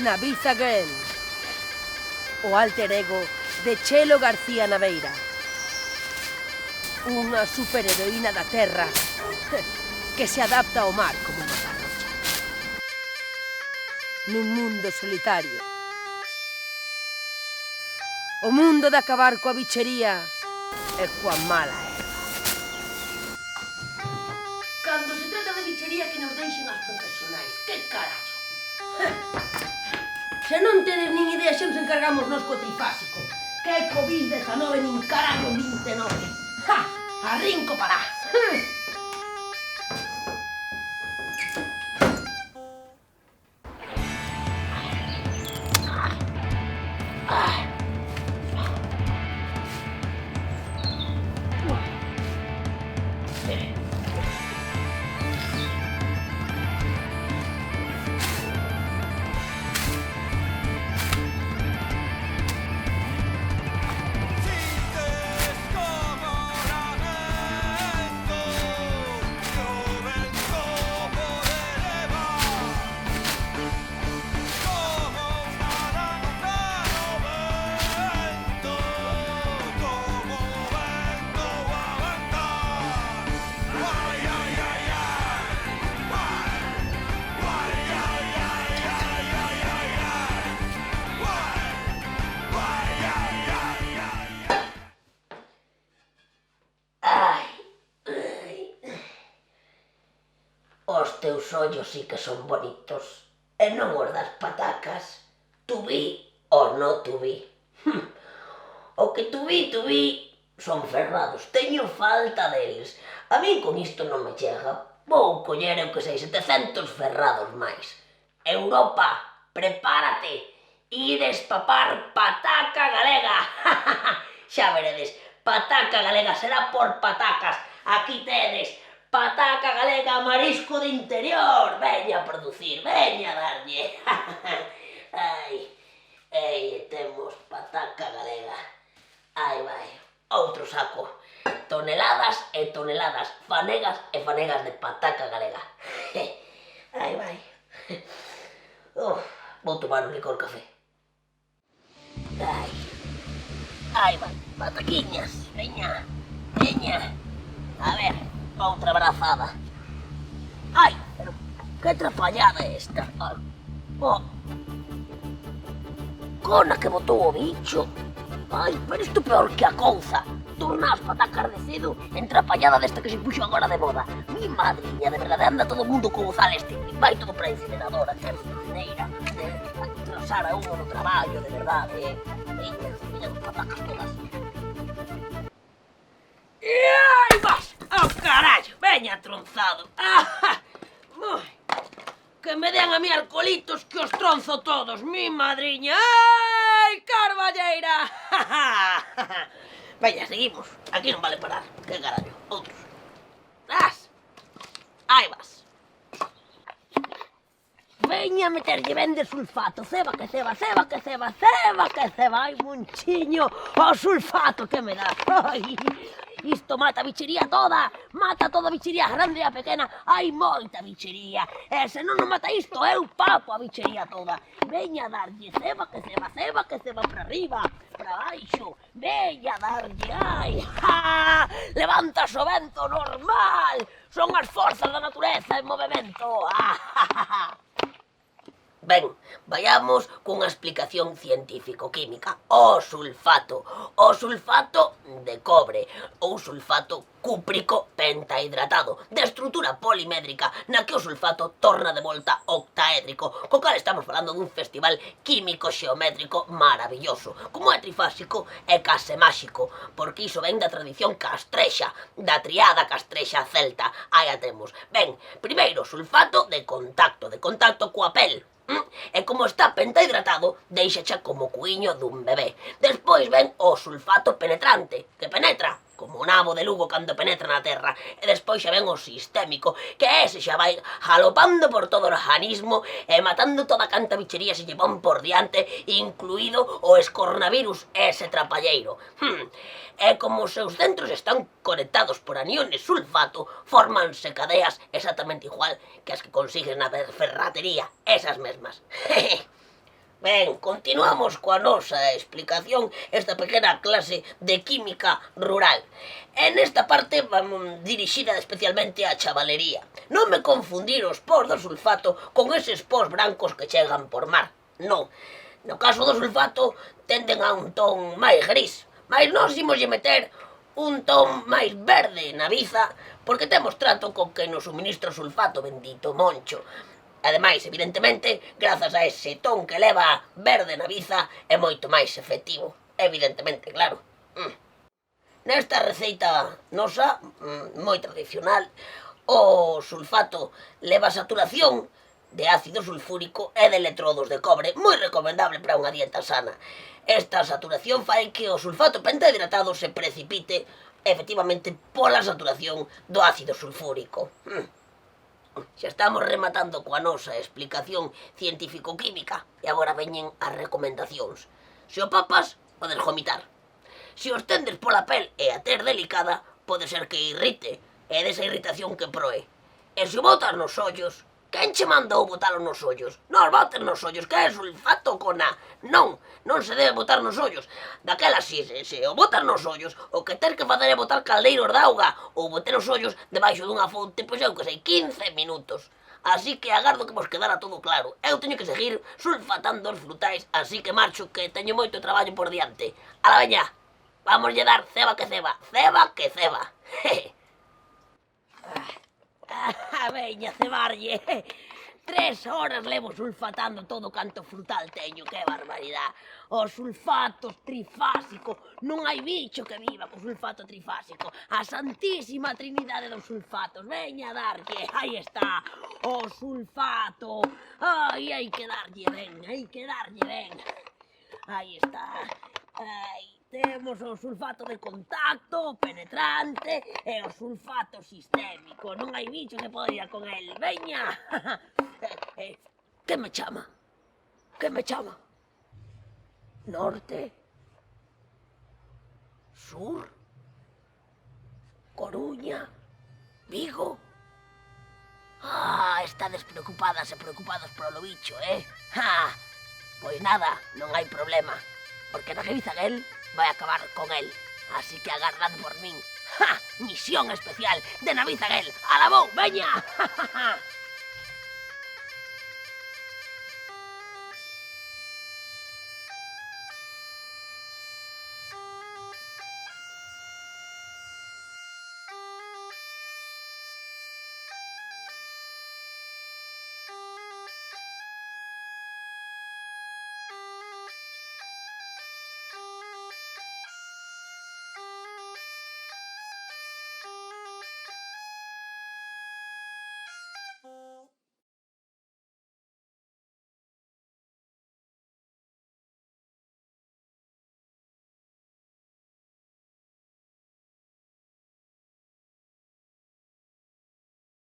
Naviz Again, o alter ego de Chelo García Naveira. Unha superheroína da terra que se adapta ao mar como unha garrocha. Nun mundo solitario. O mundo de acabar coa bichería e coa mala erva. Cando se trata de bichería que nos deixen as profesionais, que carallo? Se non tedes nin idea, xa nos encargamos nos co trifásico. Que COVID-19 nin carallo 29. ¡Ja! Arrinco para! Os teus ollos sí que son bonitos, e non os das patacas. Tuví ou non tuví. O que tuví son ferrados, teño falta deles. A min con isto non me chega. Vou coller, eu que sei, 700 ferrados máis. Europa, prepárate, ides papar pataca galega. Xa veredes, pataca galega será por patacas. Aquí tedes. Pataca galega, marisco de interior. Veña a producir, veña a darlle. Ai, temos pataca galega. Ai, vai, outro saco. Toneladas e toneladas, fanegas e fanegas de pataca galega. Ai, vai. Vou tomar un licor café. Ai, vai, pataquiñas, veña, veña. A ver. Outra abrazada. Ai, pero que atrapallada é esta. Cona que botou o bicho. Ai, pero isto peor que a couza. Tornas patacas de cedo entrapallada desta que se puxo agora de moda. Mi madriña, de verdade, anda todo o mundo co bozal este. Vai todo para a incineradora, que é maneira de atrasar a uno no traballo, de verdade. Mira as patacas todas. Ai, vas! ¡Oh, carallo! ¡Veña tronzado! Que me dean a mí alcoholitos que os tronzo todos, mi madriña. ¡Ai, carballeira! Veña, seguimos. Aquí non vale parar. Que carallo, outros. Aí vas. Veña a meterlle ben de sulfato. Ceba que ceba, ceba que ceba, ceba que ceba. Ai, monchiño, o sulfato que me dá. Ai... Isto mata a bichería toda, mata toda a bichería grande e a pequena, hai moita bichería. E se non mata isto, eu papo a bichería toda. Veña a darlle ceba que ceba, ceba que ceba para arriba, para baixo. Veña a darlle, ai, ja, levantas o vento normal. Son as forzas da natureza en movimento. Ben, vayamos cunha explicación científico-química. O sulfato de cobre ou sulfato cúprico pentahidratado de estrutura polimédrica na que o sulfato torna de volta octaédrico, co cal estamos falando dun festival químico xeométrico maravilloso, como é trifásico e case máxico, porque iso ven da tradición castrexa, da triada castrexa celta. Aí a temos. Ben, primeiro sulfato de contacto coa pel. E como está pentahidratado, deixacha como cuiño dun bebé. Despois ven o sulfato penetrante, que penetra, como o nabo de Lugo cando penetra na terra. E despois xa ven o sistémico, que ese xa vai jalopando por todo o organismo e matando toda canta bichería se lle pon por diante, incluído o escornavirus, ese trapalleiro. E como os seus centros están conectados por aniones sulfato, formanse cadeas exactamente igual que as que consigues na ferratería, esas mesmas. Ben, continuamos coa nosa explicación, esta pequena clase de química rural. E nesta parte vamos dirixida especialmente á chavalería. Non me confundir os pós do sulfato con eses pós brancos que chegan por mar. Non. No caso do sulfato tenden a un ton máis gris, mas nós imoslle meter un ton máis verde na biza porque temos trato con que nos suministra o sulfato, bendito Moncho. Ademais, evidentemente, grazas a ese ton que leva verde na biza, é moito máis efectivo. Evidentemente, claro. Nesta receita nosa, moi tradicional, o sulfato leva saturación de ácido sulfúrico e de electrodos de cobre, moi recomendable para unha dieta sana. Esta saturación fai que o sulfato pentahidratado se precipite efectivamente pola saturación do ácido sulfúrico. Xa estamos rematando coa nosa explicación científico-química e agora veñen as recomendacións. Se o papas, podes vomitar. Se os tendes pola pel e a ter delicada, pode ser que irrite, e desa irritación que proe. E se o botas nos ollos, quen che mandou botalo nos ollos? Non botes nos ollos, que é sulfato con A. Non se debe botar nos ollos. Daquela se o botas nos ollos, o que ter que facer é botar caldeiros de auga ou botar os ollos debaixo dunha fonte, pois eu que sei, 15 minutos. Así que agardo que vos quedara todo claro. Eu teño que seguir sulfatando os frutais, así que marcho que teño moito traballo por diante. Ala veña, vámoslle dar ceba que ceba, ceba que ceba. Veña, cebarlle. 3 horas levo sulfatando todo canto frutal teño, que barbaridade. O sulfato trifásico, non hai bicho que viva co sulfato trifásico. A santísima trinidade dos sulfatos, veña a darlle, aí está, o sulfato. Ai, hai que darlle ben, hai que darlle ben. Aí está, aí. Temos o sulfato de contacto, penetrante e o sulfato sistémico. Non hai bicho que poida con el. Veña! Que me chama? Que me chama? Norte? Sur? Coruña? Vigo? Estades preocupadas e preocupados polo bicho, Pois nada, non hai problema, porque na Galizaguel vai acabar con el. Así que agardad por min. Misión especial de Navizaguel. Alabou, veña!